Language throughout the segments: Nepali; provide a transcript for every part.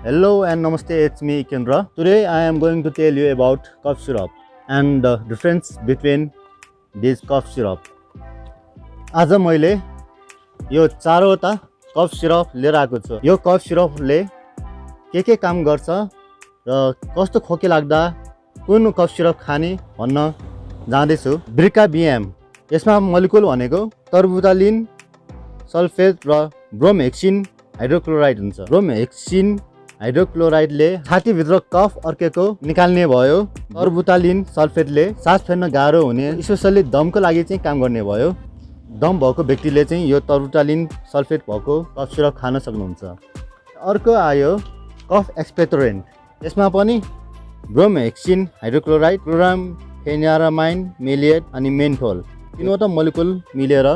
Hello and namaste, it's me Kendra. Today I am going to tell you about cough syrup and the difference between this cough syrup. आज मैले यो चारवटा कफ सिरप लिएर आएको छु। यो कफ सिरपले के काम गर्छ र कस्तो खोकी लाग्दा कुन कफ सिरप खाने भन्न जाँदैछु। ब्रिका बीएम यसमा मोलिकुल भनेको टर्बुटालिन, सल्फेट र ब्रोमहेक्सिन हाइड्रोक्लोराइड हुन्छ। ब्रोमहेक्सिन हाइड्रोक्लोराइडले छातीभित्र कफ अर्केको निकाल्ने भयो। टर्बुटालिन सल्फेटले सास फेर्न गाह्रो हुने स्पेसल्ली दमको लागि चाहिँ काम गर्ने भयो। दम भएको व्यक्तिले चाहिँ यो टर्बुटालिन सल्फेट भएको कफ सिरप खान सक्नुहुन्छ। अर्को आयो कफ एक्सपेक्टोरेन्ट। यसमा पनि ब्रोमहेक्सिन हाइड्रोक्लोराइड, क्लोरफेनिरामाइन, मलेट अनि मेन्थोल तीनवटा मोलिकुल मिलेर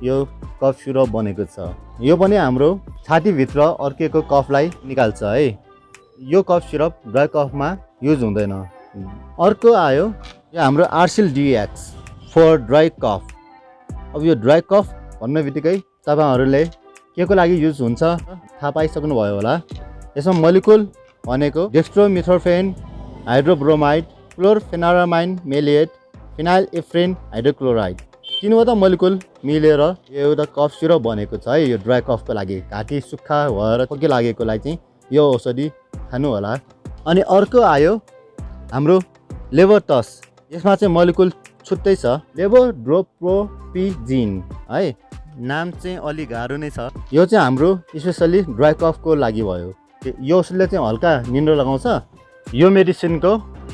यो कफ सिरप बनेको छ। यो पनि हाम्रो छातीभित्र अर्केको कफलाई निकाल्छ है। यो कफ सिरप ड्राई कफमा युज हुँदैन। अर्को आयो यो हाम्रो आर्सिल DX फर ड्राई कफ। अब यो ड्राई कफ भन्ने बित्तिकै तपाईहरुले के को लागि युज हुन्छ थाहा पाइसक्नु भयो होला। यसमा मोलिकुल भनेको dextromethorphan, hydrobromide, chlorpheniramine, maleate, phenylephrine, hydrochloride तीनवटा मोलिकुल मिलेर यो एउटा कफ सिरप बनेको छ है। यो ड्राई कफको लागि घाँटी सुक्खा भएर खोकी लागेकोलाई चाहिँ यो औषधि खानु होला। अनि अर्को आयो हाम्रो लेभोटस। यसमा चाहिँ मोलिकुल छुट्टै छ, लेवोड्रोप्रोपिजिन है। नाम चाहिँ अलि गाह्रो नै छ। यो चाहिँ हाम्रो स्पेसली ड्राई कफको लागि भयो। यो औषधिले चाहिँ हल्का निन्द्रा लगाउँछ। यो मेडिसिनको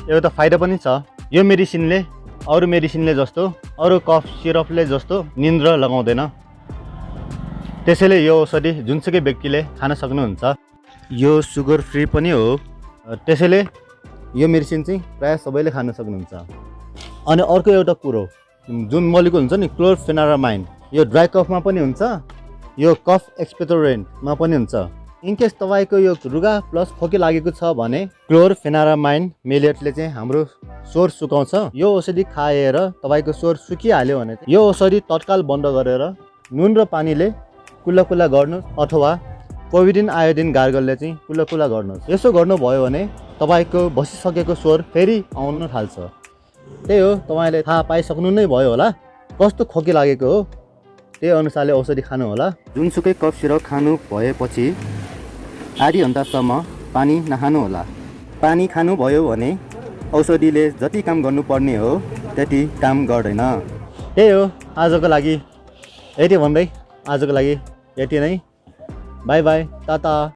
एउटा फाइदा पनि छ। यो मेडिसिनले अरू मेडिसिनले जस्तो अरू कफ सिरपले जस्तो निन्द्रा लगाउँदैन। त्यसैले यो औषधि जुनसुकै व्यक्तिले खान सक्नुहुन्छ। यो सुगर फ्री पनि हो। त्यसैले यो मेडिसिन चाहिँ प्राय सबैले खान सक्नुहुन्छ। अनि अर्को एउटा कुरो जुन मोलिकुल हुन्छ नि क्लोरफेनिरामाइन, यो ड्राई कफमा पनि हुन्छ, यो कफ एक्सपेक्टोरेन्टमा पनि हुन्छ। इनकेस तपाईको यो रुगा प्लस खोकी लागेको छ भने क्लोरफेनिरामाइन मेलेटले चाहिँ हाम्रो स्वर सुकाउँछ। यो औषधि खाएर तपाईको स्वर सुकिहाल्यो भने यो औषधि तत्काल बन्द गरेर नुन र पानीले कुल्ला गर्नु अथवा कोभिडिन आयोडिन गार्गलले चाहिँ कुल्ला गर्नुहोस्। यसो गर्नुभयो भने तपाईको बसिसकेको स्वर फेरि आउन थाल्छ। त्यही हो, तपाईले थाहा पाइसक्नु नै भयो होला कस्तो खोकी लागेको हो। त्यही अनुसारले औषधि खानु होला। जुनसुकै कफ सिरप खानु भएपछि आधी घण्टासम्म पानी नखानु होला। पानी खानु भयो भने औषधिले जति काम गर्नुपर्ने हो त्यति काम गर्दैन। त्यही हो, आजको लागि यति भन्दै आजको लागि यति नै। By by, Tata.